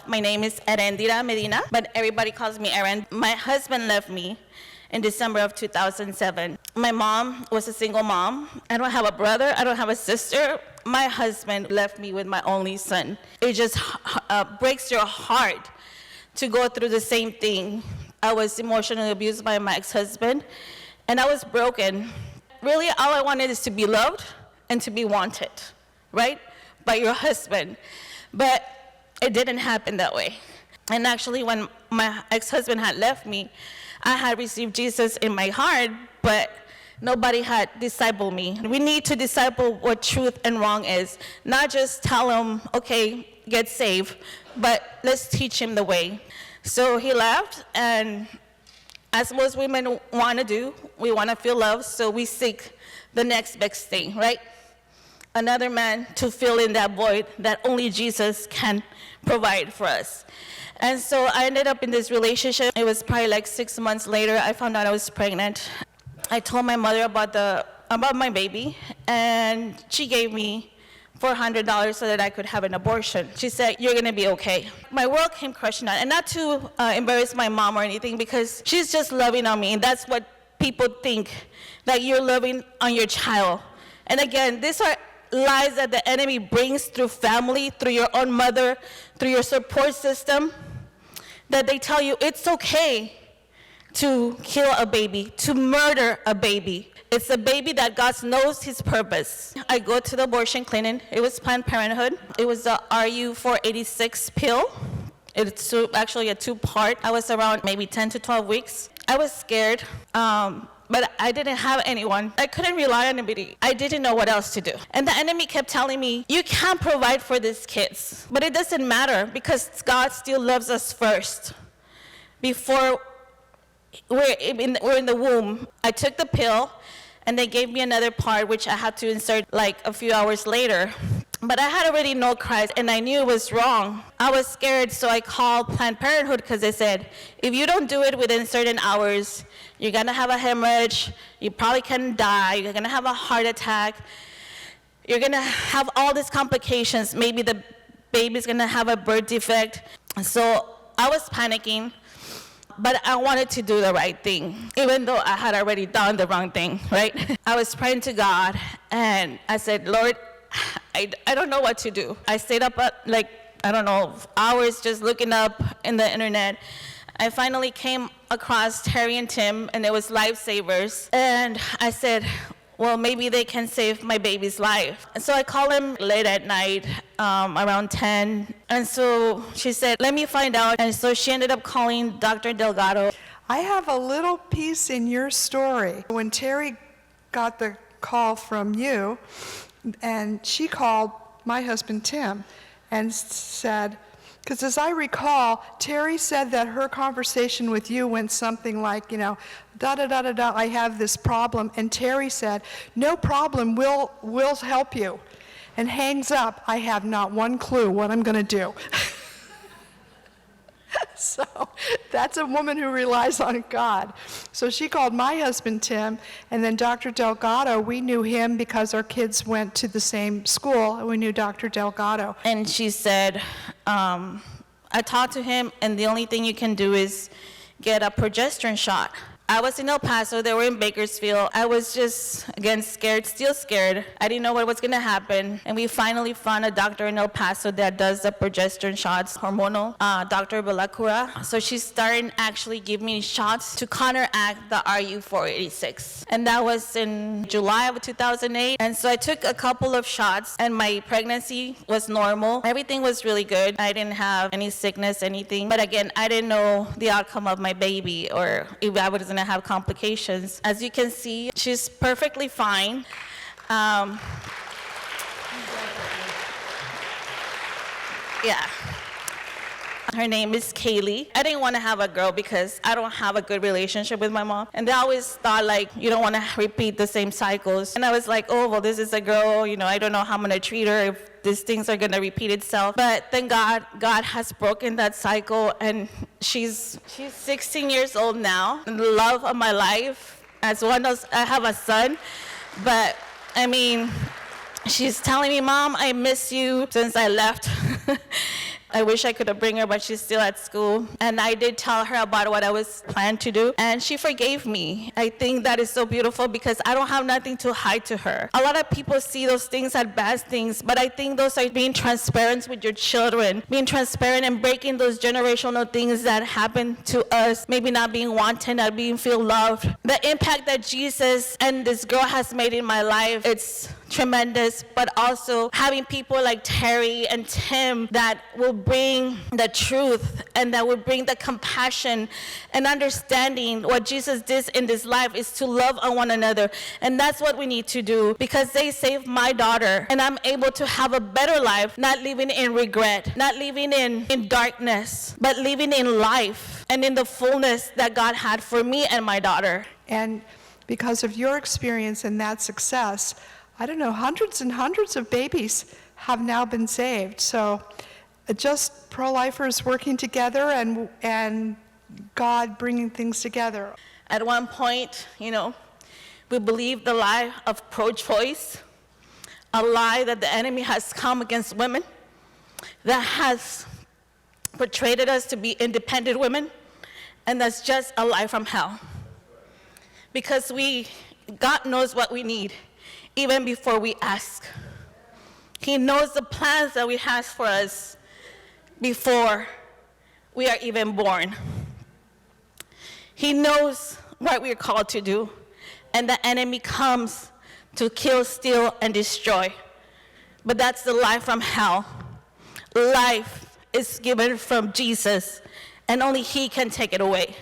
my name is Erin Medina, but everybody calls me Erin. My husband left me in December of 2007. My mom was a single mom. I don't have a brother. I don't have a sister. My husband left me with my only son. It just breaks your heart to go through the same thing. I was emotionally abused by my ex-husband, and I was broken. Really, all I wanted is to be loved and to be wanted, right, by your husband. But it didn't happen that way. And actually, when my ex-husband had left me, I had received Jesus in my heart, but nobody had discipled me. We need to disciple what truth and wrong is, not just tell him, okay, get saved, but let's teach him the way. So he left, and as most women want to do, we want to feel loved, so we seek the next best thing, right? Another man to fill in that void that only Jesus can provide for us. And so I ended up in this relationship. It was probably like 6 months later, I found out I was pregnant. I told my mother about my baby, and she gave me $400 so that I could have an abortion. She said, you're gonna be okay. My world came crashing down, and not to embarrass my mom or anything, because she's just loving on me, and that's what people think, that you're loving on your child. And again, these are lies that the enemy brings through family, through your own mother, through your support system, that they tell you it's okay to kill a baby, to murder a baby. It's a baby that God knows his purpose. I go to the abortion clinic. It was Planned Parenthood. It was the RU-486 pill. It's actually a 2-part. I was around maybe 10 to 12 weeks. I was scared, but I didn't have anyone. I couldn't rely on anybody. I didn't know what else to do. And the enemy kept telling me, you can't provide for these kids. But it doesn't matter, because God still loves us first. Before we're in the womb, I took the pill, and they gave me another part, which I had to insert like a few hours later. But I had already known Christ, and I knew it was wrong. I was scared, so I called Planned Parenthood, because they said, if you don't do it within certain hours, you're gonna have a hemorrhage, you probably can die, you're gonna have a heart attack, you're gonna have all these complications, maybe the baby's gonna have a birth defect. So I was panicking, but I wanted to do the right thing, even though I had already done the wrong thing, right? I was praying to God, and I said, Lord, I don't know what to do. I stayed up hours just looking up in the internet. I finally came across Terry and Tim, and it was Life Savers. And I said, well, maybe they can save my baby's life. And so I called him late at night, around 10. And so she said, let me find out. And so she ended up calling Dr. Delgado. I have a little piece in your story. When Terry got the call from you, and she called my husband Tim and said, because as I recall, Terry said that her conversation with you went something like, da-da-da-da-da, I have this problem. And Terry said, no problem, we'll help you. And hangs up, I have not one clue what I'm going to do. So that's a woman who relies on God. So she called my husband Tim, and then Dr. Delgado, we knew him because our kids went to the same school, and we knew Dr. Delgado. And she said, I talked to him, and the only thing you can do is get a progesterone shot. I was in El Paso, they were in Bakersfield. I was just, again, scared, still scared. I didn't know what was gonna happen. And we finally found a doctor in El Paso that does the progesterone shots, hormonal, Dr. Balakura. So she started actually giving me shots to counteract the RU-486. And that was in July of 2008. And so I took a couple of shots, and my pregnancy was normal. Everything was really good. I didn't have any sickness, anything. But again, I didn't know the outcome of my baby, or if I was gonna have complications. As you can see, she's perfectly fine. Yeah. Her name is Kaylee. I didn't want to have a girl because I don't have a good relationship with my mom. And they always thought, like, you don't want to repeat the same cycles. And I was like, oh, well, this is a girl. I don't know how I'm going to treat her, if these things are going to repeat itself. But thank God, God has broken that cycle. And she's 16 years old now. The love of my life. As one as I have a son. But, she's telling me, Mom, I miss you since I left. I wish I could have bring her, but she's still at school. And I did tell her about what I was planning to do, and she forgave me. I think that is so beautiful because I don't have nothing to hide to her. A lot of people see those things as bad things, but I think those are being transparent with your children, being transparent and breaking those generational things that happen to us, maybe not being wanted, not being feel loved. The impact that Jesus and this girl has made in my life, it's tremendous, but also having people like Terry and Tim that will bring the truth and that will bring the compassion and understanding what Jesus did in this life is to love on one another. And that's what we need to do, because they saved my daughter and I'm able to have a better life, not living in regret, not living in darkness, but living in life and in the fullness that God had for me and my daughter. And because of your experience and that success, I don't know, hundreds and hundreds of babies have now been saved. So just pro-lifers working together and God bringing things together. At one point, we believed the lie of pro-choice, a lie that the enemy has come against women, that has portrayed us to be independent women, and that's just a lie from hell. Because God knows what we need even before we ask. He knows the plans that He has for us before we are even born. He knows what we're called to do, and the enemy comes to kill, steal, and destroy. But that's the lie from hell. Life is given from Jesus, and only He can take it away.